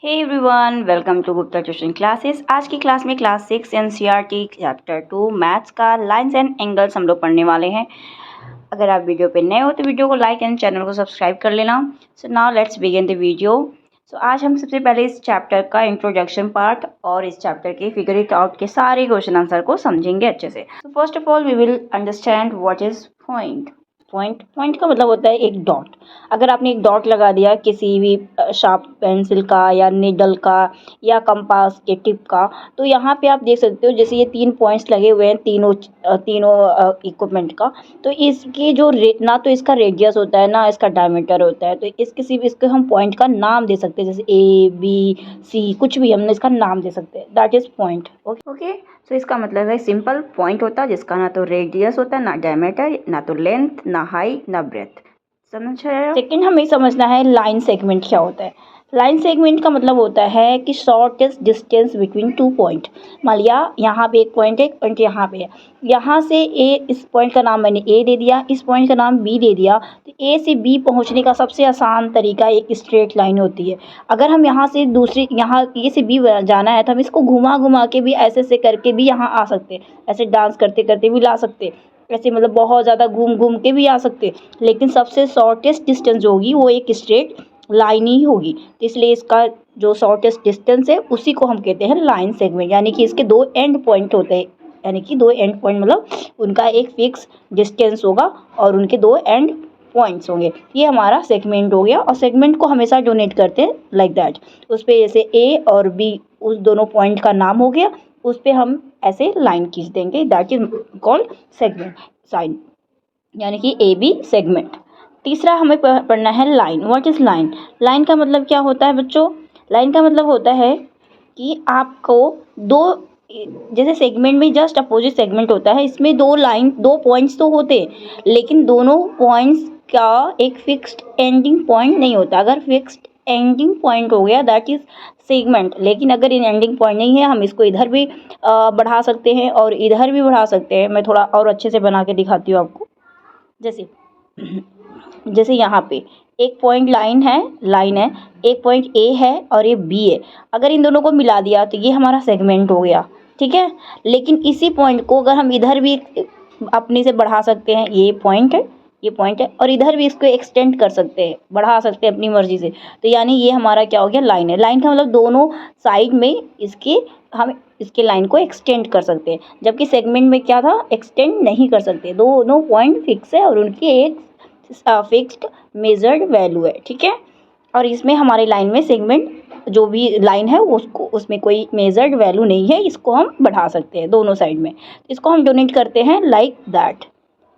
Hey everyone, welcome to Gupta tuition classes. आज की class में क्लास 6 एनसीईआरटी चैप्टर 2 मैथ्स का लाइंस एंड एंगल्स हम लोग पढ़ने वाले हैं। अगर आप वीडियो पे नए हो तो वीडियो को लाइक एंड चैनल को सब्सक्राइब कर लेना। So now let's begin the video. So आज हम सबसे पहले इस चैप्टर का इंट्रोडक्शन पार्ट और इस चैप्टर के फिगर इट आउट के सारे क्वेश्चन आंसर को समझेंगे अच्छे से। तो first of all we will understand what is point. Point का मतलब होता है एक डॉट। अगर आपने एक डॉट लगा दिया किसी भी शार्प पेंसिल का या निडल का या कंपास के टिप का, तो यहाँ पे आप देख सकते हो जैसे ये 3 पॉइंट्स लगे हुए हैं तीनों इक्विपमेंट का। तो इसकी जो ना तो इसका रेडियस होता है ना इसका डायमीटर होता है, तो इसको हम पॉइंट का नाम दे सकते हैं, जैसे A B C कुछ भी हमने इसका नाम दे सकते हैं, दैट इज पॉइंट। ओके, तो इसका मतलब है सिंपल पॉइंट होता है जिसका ना तो रेडियस होता है, ना डायमीटर, ना तो लेंथ, ना हाइट, ना ब्रेथ। समझ रहे हो? सेकेंड हमें समझना है लाइन सेगमेंट क्या होता है। लाइन सेगमेंट का मतलब होता है कि शॉर्टेस्ट डिस्टेंस बिटवीन 2 पॉइंट। मान लिया यहाँ पे एक पॉइंट यहाँ पे है, यहाँ से ए, इस पॉइंट का नाम मैंने ए दे दिया, इस पॉइंट का नाम बी दे दिया। तो ए से बी पहुँचने का सबसे आसान तरीका एक स्ट्रेट लाइन होती है। अगर हम यहाँ से दूसरी यहाँ ए से बी जाना है तो हम इसको घुमा घुमा के भी ऐसे करके भी यहाँ आ सकते हैं, ऐसे डांस करते करते भी ला सकते हैं, ऐसे मतलब बहुत ज़्यादा घूम घूम के भी आ सकते। लेकिन सबसे शॉर्टेस्ट डिस्टेंस जो होगी वो एक स्ट्रेट लाइन ही होगी, तो इसलिए इसका जो शॉर्टेस्ट डिस्टेंस है उसी को हम कहते हैं लाइन सेगमेंट। यानी कि इसके 2 एंड पॉइंट होते हैं, यानी कि 2 एंड पॉइंट मतलब उनका एक फिक्स डिस्टेंस होगा और उनके 2 एंड पॉइंट्स होंगे। ये हमारा सेगमेंट हो गया, और सेगमेंट को हमेशा डोनेट करते हैं लाइक दैट। उस पर जैसे ए और बी उस दोनों पॉइंट का नाम हो गया, उस पर हम ऐसे लाइन खींच देंगे, that is called segment sign, यानी कि ए बी सेगमेंट। तीसरा हमें पढ़ना है line. What is line? Line का मतलब क्या होता है बच्चों? लाइन का मतलब होता है कि आपको दो, जैसे सेगमेंट में जस्ट अपोजिट सेगमेंट होता है, इसमें 2 पॉइंट्स तो होते हैं, लेकिन दोनों पॉइंट्स का एक फिक्स्ड एंडिंग पॉइंट नहीं होता। अगर फिक्स्ड एंडिंग पॉइंट हो गया दैट इज सेगमेंट, लेकिन अगर इन एंडिंग पॉइंट नहीं है, हम इसको इधर भी बढ़ा सकते हैं और इधर भी बढ़ा सकते हैं। मैं थोड़ा और अच्छे से बना के दिखाती हूँ आपको। जैसे यहाँ पे एक पॉइंट लाइन है, एक पॉइंट ए है और ये बी है। अगर इन दोनों को मिला दिया तो ये हमारा सेगमेंट हो गया, ठीक है। लेकिन इसी पॉइंट को अगर हम इधर भी अपने से बढ़ा सकते हैं, ये पॉइंट है और इधर भी इसको एक्सटेंड कर सकते हैं, बढ़ा सकते हैं अपनी मर्जी से, तो यानी ये हमारा क्या हो गया? लाइन है। लाइन का मतलब दोनों साइड में हम इसके लाइन को एक्सटेंड कर सकते हैं, जबकि सेगमेंट में क्या था? एक्सटेंड नहीं कर सकते। दोनों पॉइंट फिक्स है और उनकी एक फिक्स्ड मेजर्ड वैल्यू है, ठीक है। और इसमें हमारी लाइन में सेगमेंट जो भी लाइन है उसमें कोई मेजर्ड वैल्यू नहीं है, इसको हम बढ़ा सकते हैं दोनों साइड में। इसको हम डोनेट करते हैं लाइक दैट।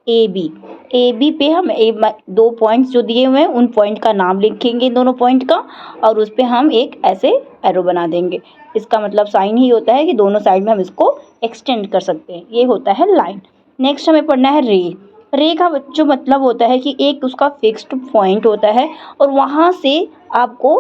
ए बी पे हम 2 पॉइंट्स जो दिए हुए हैं उन पॉइंट का नाम लिखेंगे, दोनों पॉइंट का, और उस पर हम एक ऐसे एरो बना देंगे। इसका मतलब साइन ही होता है कि दोनों साइड में हम इसको एक्सटेंड कर सकते हैं, ये होता है लाइन। नेक्स्ट हमें पढ़ना है रे का जो मतलब होता है कि एक उसका फिक्स्ड पॉइंट होता है और वहाँ से आपको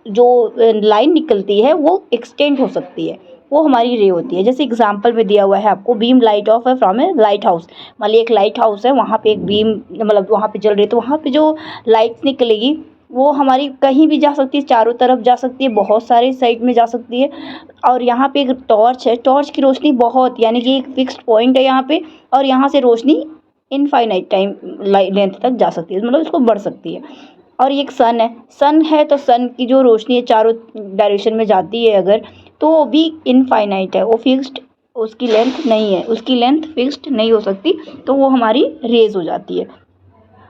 जो लाइन निकलती है वो एक्सटेंड हो सकती है, वो हमारी रे होती है। जैसे एग्जांपल में दिया हुआ है आपको, बीम लाइट ऑफ है फ्रॉम ए लाइट हाउस। मान लीजिए एक लाइट हाउस है, वहाँ पे एक बीम मतलब वहाँ पे जल रही है, तो वहाँ पे जो लाइट्स निकलेगी वो हमारी कहीं भी जा सकती है, चारों तरफ जा सकती है, बहुत सारे साइड में जा सकती है। और यहाँ पे एक टॉर्च है, टॉर्च की रोशनी बहुत, यानी कि एक फिक्स्ड पॉइंट है यहाँ पे, और यहाँ से रोशनी इनफाइनाइट टाइम लेंथ तक जा सकती है, मतलब इसको बढ़ सकती है। और एक सन है तो सन की जो रोशनी है चारों डायरेक्शन में जाती है अगर, तो वो भी इनफाइनाइट है, वो फिक्स्ड उसकी लेंथ नहीं है, उसकी लेंथ फिक्स्ड नहीं हो सकती, तो वो हमारी रेज हो जाती है।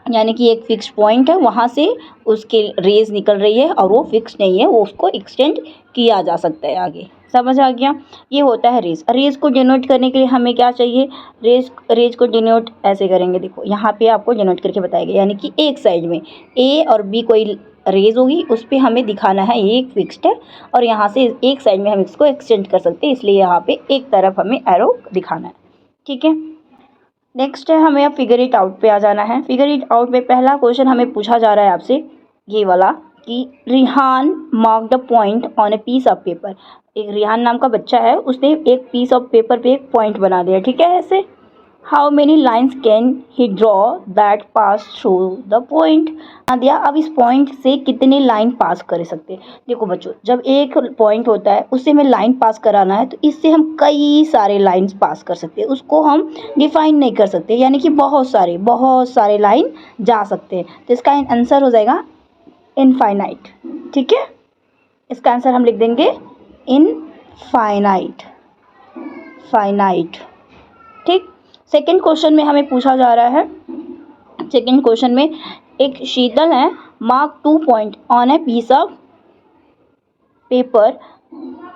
यानी कि एक फिक्स्ड पॉइंट है, वहाँ से उसके रेज निकल रही है और वो फिक्स नहीं है, वो उसको एक्सटेंड किया जा सकता है आगे। समझ आ गया? ये होता है रेज। रेज को डिनोट करने के लिए हमें क्या चाहिए? रेज को डिनोट ऐसे करेंगे, देखो यहाँ पे आपको डिनोट करके बताएगा, यानी कि एक साइड में ए और बी कोई रेज होगी, उस पर हमें दिखाना है ये एक फिक्स्ड है, और यहाँ से एक साइड में हम इसको एक्सटेंड कर सकते हैं, इसलिए यहाँ पे एक तरफ हमें एरो दिखाना है, ठीक है। नेक्स्ट है हमें अब फिगर इट आउट पे आ जाना है। फिगर इट आउट में पहला क्वेश्चन हमें पूछा जा रहा है आपसे, ये वाला, कि Rihan mark the point on a piece of paper. एक रिहान नाम का बच्चा है, उसने एक पीस ऑफ पेपर पे एक पॉइंट बना दिया, ठीक है, ऐसे। How many lines can he draw that pass through the point. दिया, अब इस पॉइंट से कितने लाइन पास कर सकते हैं। देखो बच्चों, जब एक पॉइंट होता है उससे हमें लाइन पास कराना है तो इससे हम कई सारे लाइन्स पास कर सकते हैं, उसको हम डिफाइन नहीं कर सकते, यानी कि बहुत सारे लाइन जा सकते हैं। तो इसका आंसर हो जाएगा इनफाइनाइट। ठीक है, इसका आंसर हम लिख देंगे इनफाइनाइट, फाइनाइट। ठीक, सेकंड क्वेश्चन में हमें पूछा जा रहा है, सेकंड क्वेश्चन में एक शीतल है, mark 2 point on a piece of paper.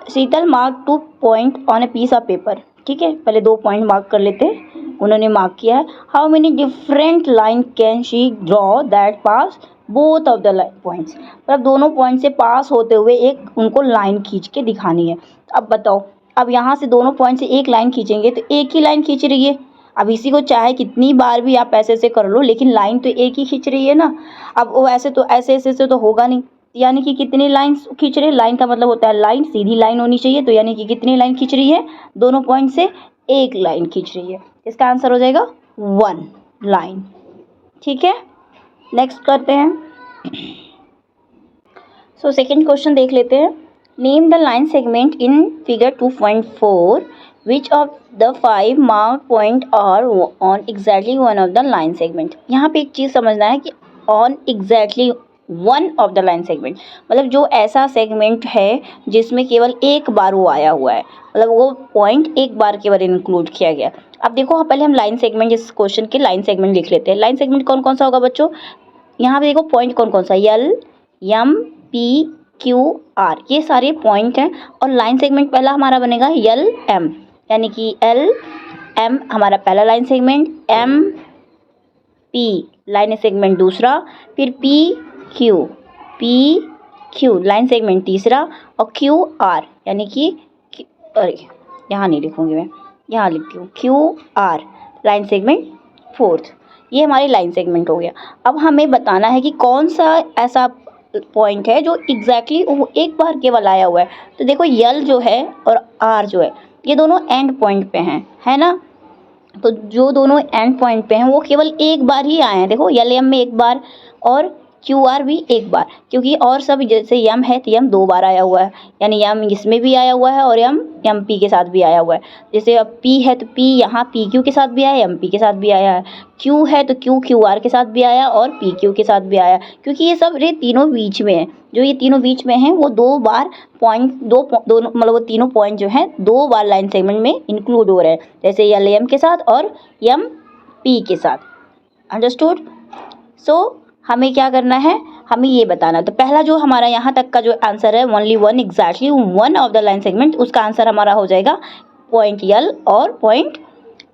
Sheetal mark 2 point on a piece of paper. ठीक है, पहले 2 पॉइंट मार्क कर लेते हैं, उन्होंने मार्क किया है। How many different line can she draw that pass both of the points. मतलब दोनों पॉइंट से पास होते हुए एक उनको लाइन खींच के दिखानी है। अब बताओ, अब यहाँ से दोनों पॉइंट से एक लाइन खींचेंगे तो एक ही लाइन खींच रही है। अब इसी को चाहे कितनी बार भी आप ऐसे ऐसे कर लो, लेकिन लाइन तो एक ही खींच रही है ना। अब वो ऐसे तो ऐसे ऐसे से तो होगा नहीं, यानी कि कितनी लाइन खींच रहे हैं। लाइन का मतलब होता है लाइन, सीधी लाइन होनी चाहिए, तो यानी कि कितनी लाइन खींच रही है, दोनों पॉइंट से एक लाइन खींच रही है। इसका आंसर हो जाएगा 1 लाइन। ठीक है, नेक्स्ट करते हैं। सो सेकंड क्वेश्चन देख लेते हैं। Name the line segment in figure 2.4 which of the 5 mark point are on exactly one of the line segment. यहाँ पे एक चीज़ समझना है कि on exactly one of the line segment, मतलब जो ऐसा सेगमेंट है जिसमें केवल एक बार वो आया हुआ है, मतलब वो पॉइंट एक बार केवल इंक्लूड किया गया। अब देखो, पहले हम लाइन सेगमेंट, इस क्वेश्चन के लाइन सेगमेंट लिख लेते हैं। लाइन सेगमेंट कौन कौन सा होगा बच्चों, यहाँ पे देखो पॉइंट कौन कौन सा, L, M, P, Q, R, ये सारे पॉइंट हैं। और लाइन सेगमेंट पहला हमारा बनेगा L, M, यानी कि L, M हमारा पहला line segment, M, P line segment दूसरा, फिर P, Q लाइन सेगमेंट तीसरा, और Q, R यानी कि अरे यहाँ नहीं लिखूँगी मैं, यहाँ लिखती हूँ Q, R line segment fourth. ये हमारी लाइन सेगमेंट हो गया। अब हमें बताना है कि कौन सा ऐसा पॉइंट है जो एग्जैक्टली एक बार केवल आया हुआ है। तो देखो, L जो है और R जो है, ये दोनों एंड पॉइंट पे हैं, है ना। तो जो दोनों एंड पॉइंट पे हैं वो केवल एक बार ही आए हैं। देखो, L, M में एक बार और QR भी एक बार, क्योंकि और सब जैसे M है तो M 2 बार आया हुआ है, यानी M इसमें भी आया हुआ है और M MP के साथ भी आया हुआ है। जैसे अब P है तो P यहाँ PQ के साथ भी आया, MP के साथ भी आया है। Q है तो Q QR के साथ भी आया और PQ के साथ भी आया, क्योंकि ये सब तीनों बीच में है। जो ये तीनों बीच में हैं वो 2 बार पॉइंट, दोनों मतलब वो तीनों पॉइंट जो हैं 2 बार लाइन सेगमेंट में इंक्लूड हो रहे हैं, जैसे L, M के साथ और M, P के साथ। अंडरस्टूड। सो हमें क्या करना है, हमें ये बताना। तो पहला जो हमारा यहाँ तक का जो आंसर है, only one, exactly one of the line segment, उसका आंसर हमारा हो जाएगा पॉइंट L और पॉइंट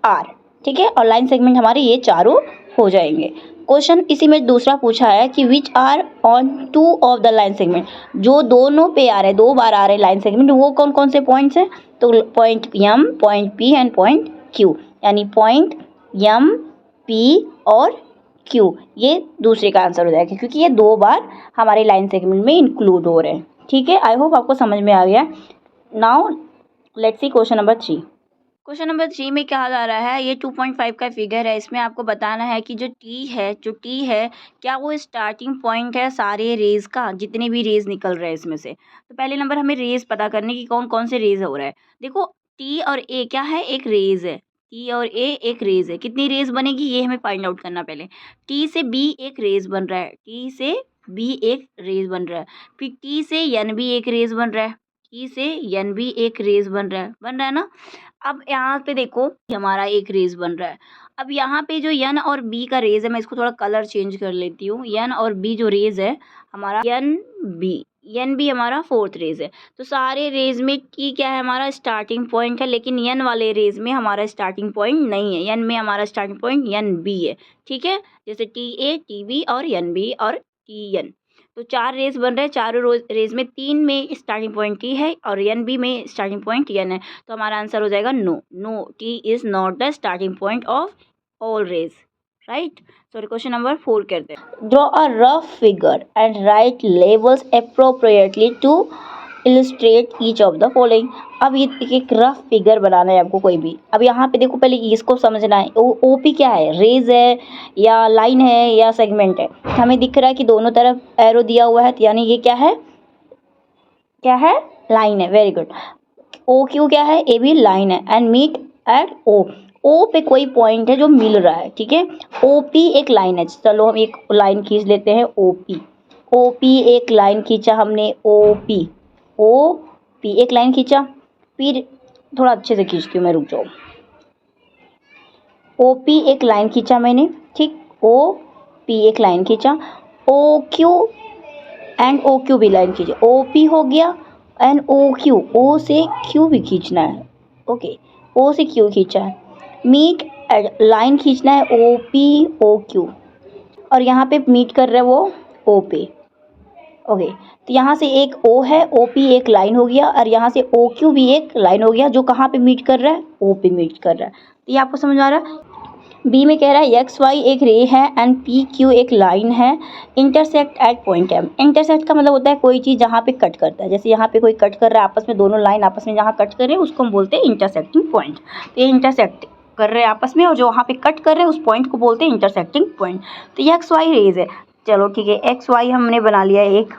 R। ठीक है, और लाइन सेगमेंट हमारे ये चारों हो जाएंगे। क्वेश्चन इसी में दूसरा पूछा है कि which are on 2 of the line segment, जो दोनों पे आ रहे, 2 बार आ रहे लाइन सेगमेंट, वो कौन कौन से पॉइंट्स हैं। तो point M, point P and point Q, यानी पॉइंट M, P और Q, ये दूसरे का आंसर हो जाएगा, क्योंकि ये 2 बार हमारे लाइन सेगमेंट में इंक्लूड हो रहे हैं। ठीक है, आई होप आपको समझ में आ गया। Now let's see question number 3। Question number 3 में कहा जा रहा है, ये 2.5 का फिगर है, इसमें आपको बताना है कि जो T है क्या वो स्टार्टिंग पॉइंट है सारे रेज का, जितने भी रेज निकल रहे हैं इसमें से। तो पहले नंबर हमें रेज पता करने की, कौन कौन से रेज हो रहा है। देखो, T और A क्या है, एक रेज है। T और A एक रेज है, कितनी रेज बनेगी ये हमें फाइंड आउट करना। पहले T से B एक रेज बन रहा है, T से B एक रेज बन रहा है, फिर T से N भी एक रेज बन रहा है, T से N भी एक रेज बन रहा है ना। अब यहाँ पे देखो, हमारा एक रेज बन रहा है। अब यहाँ पे जो N और B का रेज है, मैं इसको थोड़ा कलर चेंज कर लेती हूँ। N और B जो रेज है हमारा, N B हमारा फोर्थ रेज है। तो सारे रेज में T क्या है, हमारा स्टार्टिंग पॉइंट है, लेकिन N वाले रेज में हमारा स्टार्टिंग पॉइंट नहीं है। N में हमारा स्टार्टिंग पॉइंट NB है। ठीक है, जैसे TA, TB और NB और TN। तो 4 रेज बन रहे हैं, चारों रेज में 3 में स्टार्टिंग पॉइंट T है और NB में स्टार्टिंग पॉइंट N है। तो हमारा आंसर हो जाएगा no, T is not the starting point of all rays, right. Sorry, question number 4 करते हैं। Draw a rough figure and write labels appropriately to illustrate each of the following. अब ये एक रफ फिगर बनाना है आपको कोई भी। अब यहाँ पे देखो, पहले इसको समझना है। ओपी क्या है, रेज है या लाइन है या सेगमेंट है। हमें दिख रहा है कि दोनों तरफ एरो दिया हुआ है, तो यानी ये क्या है, क्या है, लाइन है। Very good. ओ क्यू क्या है, ए भी लाइन है। एंड मीट एट ओ, ओ पे कोई पॉइंट है जो मिल रहा है, ठीक है। ओ पी एक लाइन है, चलो हम एक लाइन खींच लेते हैं, ओ पी। ओ पी एक लाइन खींचा हमने, ओ पी। ओ पी एक लाइन खींचा, फिर थोड़ा अच्छे से खींचती हूँ मैं, रुक जाओ। ओ पी एक लाइन खींचा मैंने, ठीक। ओ पी एक लाइन खींचा, O Q and O Q भी लाइन खींचे। ओ पी हो गया एंड ओ क्यू, ओ से क्यू भी खींचना है, ओके। ओ से क्यू खींचा है। मीट लाइन खींचना है, ओ पी ओ क्यू, और यहाँ पे मीट कर रहा है वो ओ पे, ओके। तो यहाँ से एक ओ है, ओ पी एक लाइन हो गया, और यहाँ से ओ क्यू भी एक लाइन हो गया, जो कहाँ पे मीट कर रहा है, ओ पे मीट कर रहा है। तो ये आपको समझ आ रहा है। बी में कह रहा है एक्स वाई एक रे है एंड पी क्यू एक लाइन है, intersect at point M. Intersect का मतलब होता है कोई चीज़ जहाँ पे कट करता है, जैसे यहाँ पे कोई कट कर रहा है आपस में, दोनों लाइन आपस में जहाँ कट कर रहे हैं उसको हम बोलते हैं इंटरसेक्टिंग पॉइंट। तो ये इंटरसेक्ट कर रहे हैं आपस में, और जो वहाँ पे कट कर रहे हैं उस पॉइंट को बोलते हैं इंटरसेक्टिंग पॉइंट। तो ये एक्स वाई रेज है, चलो ठीक है। एक्स वाई हमने बना लिया एक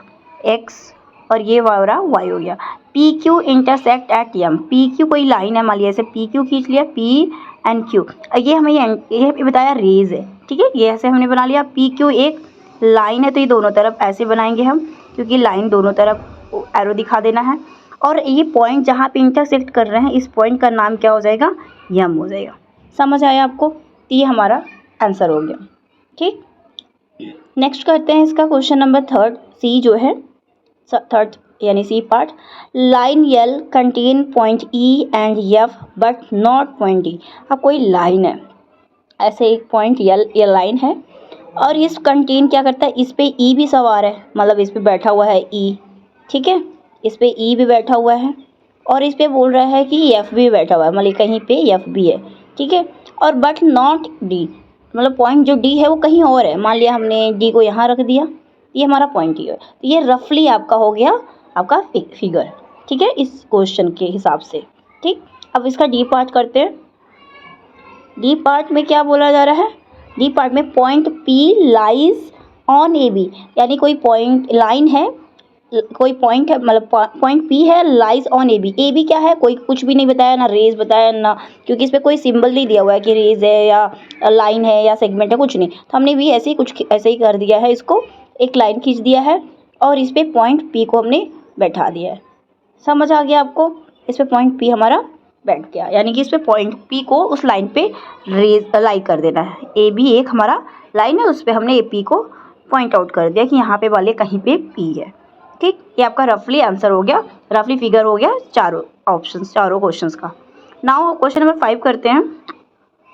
एक्स, और ये वाला वाई हो गया। P Q intersect at M, P Q कोई लाइन है, मान लिया ऐसे पी क्यू खींच लिया, पी एंड क्यू। ये हमें ये बताया रेज है, ठीक है। ये ऐसे हमने बना लिया। पी क्यू एक लाइन है, तो ये दोनों तरफ ऐसे बनाएंगे हम, क्योंकि लाइन दोनों तरफ एरो दिखा देना है। और ये पॉइंट जहाँ पे इंटरसेक्ट कर रहे हैं, इस पॉइंट का नाम क्या हो जाएगा, यम हो जाएगा। समझ आया आपको। तो ये हमारा आंसर हो गया, ठीक। नेक्स्ट करते हैं इसका क्वेश्चन नंबर थर्ड, सी जो है थर्ड यानी C part. Line L contain point E and F but not point D. अब कोई लाइन है, ऐसे एक पॉइंट यल ये लाइन है, और इस कंटेन क्या करता है, इस पे ई भी सवार है, मतलब इस पे बैठा हुआ है ई, ठीक है। इस पे ई भी बैठा हुआ है, और इस पे बोल रहा है कि एफ भी बैठा हुआ है, मतलब कहीं पे एफ भी है, ठीक है। और बट नॉट डी, मतलब पॉइंट जो डी है वो कहीं और है। मान लिया हमने डी को यहाँ रख दिया, ये हमारा पॉइंट ही है। तो ये रफली आपका हो गया आपका फिगर, ठीक है, इस क्वेश्चन के हिसाब से, ठीक। अब इसका डी पार्ट करते हैं। डी पार्ट में क्या बोला जा रहा है, डी पार्ट में point P lies on A B, यानी कोई पॉइंट लाइन है, कोई पॉइंट है, मतलब पॉइंट पी है, lies on A B. A B क्या है, कोई कुछ भी नहीं बताया, ना रेज बताया ना, क्योंकि इस पर कोई सिंबल नहीं दिया हुआ है कि रेज है या लाइन है या सेगमेंट है, कुछ नहीं। तो हमने भी ऐसे ही कुछ ऐसे ही कर दिया है, इसको एक लाइन खींच दिया है, और इस पर पॉइंट पी को हमने बैठा दिया है। समझ आ गया आपको। इस पर पॉइंट पी हमारा बैठ गया, यानी कि इस पे पॉइंट पी को उस लाइन पे रेज लाई कर देना है। ए बी एक हमारा लाइन है, उस पर हमने ए पी को पॉइंट आउट कर दिया कि यहाँ पे वाले कहीं पे पी है, ठीक। ये आपका रफली आंसर हो गया, रफली फिगर हो गया चारों ऑप्शंस, चारों क्वेश्चंस का। नाउ क्वेश्चन नंबर 5 करते हैं।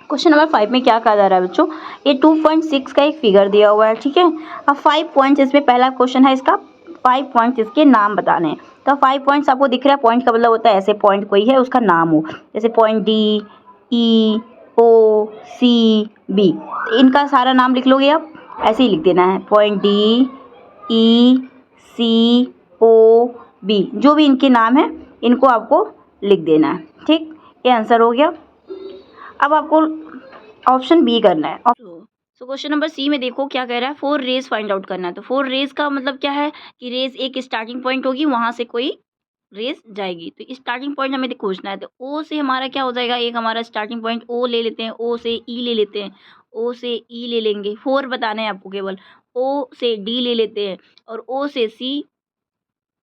क्वेश्चन नंबर 5 में क्या कहा जा रहा है बच्चों, ये 2.6 का एक फिगर दिया हुआ है, ठीक है। अब 5 पॉइंट्स, इसमें पहला क्वेश्चन है इसका 5 पॉइंट्स इसके नाम बताने हैं। तो 5 पॉइंट्स आपको दिख रहा है, पॉइंट का मतलब होता है ऐसे पॉइंट कोई है उसका नाम हो, जैसे पॉइंट डी, ई, ओ, सी, बी। इनका सारा नाम लिख लोगे आप, ऐसे ही लिख देना है, पॉइंट डी, ई, सी, ओ, बी, जो भी इनके नाम है इनको आपको लिख देना है, ठीक। ये आंसर हो गया। अब आपको ऑप्शन बी करना है। सो क्वेश्चन नंबर सी में देखो क्या कह रहा है, 4 रेज फाइंड आउट करना है। तो 4 रेज का मतलब क्या है कि रेज एक स्टार्टिंग पॉइंट होगी, वहां से कोई रेज जाएगी, तो स्टार्टिंग पॉइंट हमें खोजना है। तो ओ से हमारा क्या हो जाएगा, एक हमारा स्टार्टिंग पॉइंट ओ ले लेते हैं, ओ से ई ले लेते हैं, ओ से ई ले लेंगे, 4 बताने हैं आपको केवल। ओ से डी ले लेते हैं, और ओ से सी,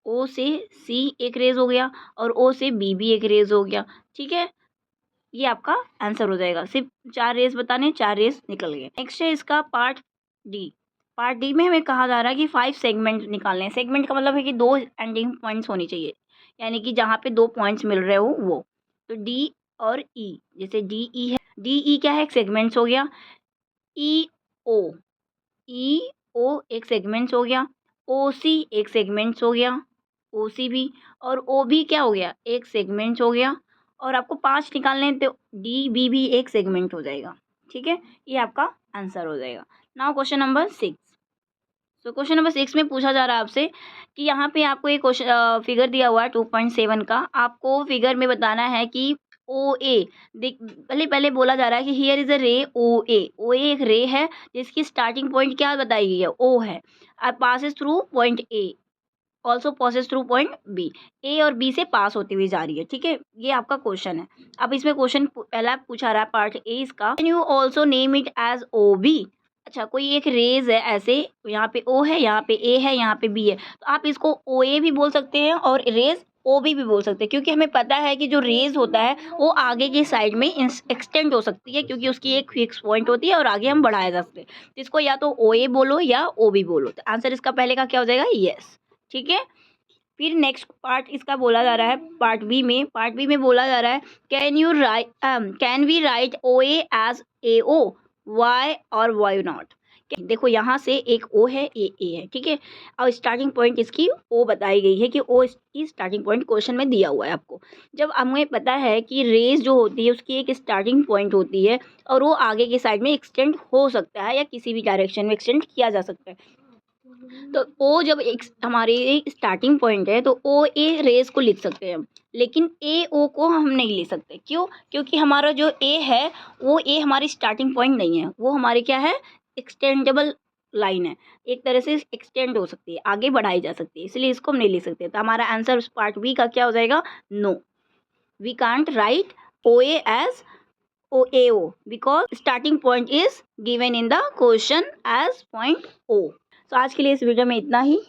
ओ से सी एक रेज हो गया, और ओ से बी भी एक रेज हो गया, ठीक है। ये आपका आंसर हो जाएगा। सिर्फ 4 रेस बताने, 4 रेस निकल गए। नेक्स्ट है इसका पार्ट डी। पार्ट डी में हमें कहा जा रहा है कि 5 सेगमेंट निकालने हैं। सेगमेंट का मतलब है कि 2 एंडिंग पॉइंट्स होनी चाहिए, यानी कि जहाँ पे 2 पॉइंट्स मिल रहे हो वो। तो डी और ई, जैसे डी ई है, डी ई क्या है, एक सेगमेंट्स हो गया। ई ओ, ई ओ एक सेगमेंट्स हो गया। ओ सी एक सेगमेंट्स हो गया, ओ सी भी। और ओ भी क्या हो गया, एक सेगमेंट हो गया। और आपको 5 निकालने हैं, तो डी बी भी एक सेगमेंट हो जाएगा, ठीक है। ये आपका आंसर हो जाएगा। Now question number 6। तो क्वेश्चन नंबर 6 में पूछा जा रहा है आपसे कि यहाँ पे आपको एक क्वेश्चन फिगर दिया हुआ है 2.7 का। आपको फिगर में बताना है कि ओ ए देख पहले पहले बोला जा रहा है कि हियर इज अ रे ओ ए एक रे है जिसकी स्टार्टिंग पॉइंट क्या बताई गई है, ओ है, passes through point A, also passes through point B. A और बी से पास होती हुई जा रही है, ठीक है, ये आपका क्वेश्चन है। अब इसमें क्वेश्चन पहला पूछा रहा है पार्ट ए इसका, can you also name it as O B. अच्छा, कोई एक रेज है ऐसे, यहाँ पे ओ है, यहाँ पे ए है, यहाँ पे बी है, तो आप इसको ओ ए भी बोल सकते हैं और रेज ओ बी भी बोल सकते हैं, क्योंकि हमें पता है कि जो रेज होता है वो आगे की साइड में एक्सटेंड हो सकती है, क्योंकि उसकी एक फिक्स पॉइंट होती है और आगे हम बढ़ाया जा सकते हैं। तो इसको या तो ओ ए बोलो या ओ बी बोलो। तो आंसर इसका पहले का क्या हो जाएगा, यस, ठीक है। फिर नेक्स्ट पार्ट इसका बोला जा रहा है पार्ट बी में बोला जा रहा है can we write O A as A O, why और वाई नॉट। देखो यहाँ से एक ओ है, ए है, ठीक है, और स्टार्टिंग पॉइंट इसकी ओ बताई गई है कि ओ इसकी स्टार्टिंग पॉइंट क्वेश्चन में दिया हुआ है आपको। जब हमें पता है कि रेस जो होती है उसकी एक स्टार्टिंग पॉइंट होती है और वो आगे की साइड में एक्सटेंड हो सकता है या किसी भी डायरेक्शन में एक्सटेंड किया जा सकता है, तो ओ जब एक हमारी स्टार्टिंग पॉइंट है तो ओ ए रेस को लिख सकते हैं हम, लेकिन ए ओ को हम नहीं ले सकते। क्यों? क्योंकि हमारा जो ए है वो ए हमारी स्टार्टिंग पॉइंट नहीं है, वो हमारी क्या है, एक्सटेंडेबल लाइन है, एक तरह से एक्सटेंड हो सकती है, आगे बढ़ाई जा सकती है, इसलिए इसको हम नहीं ले सकते। तो हमारा आंसर पार्ट बी का क्या हो जाएगा, no, we can't write O A as O A O because starting point is given in the question as point O. तो आज के लिए इस वीडियो में इतना ही।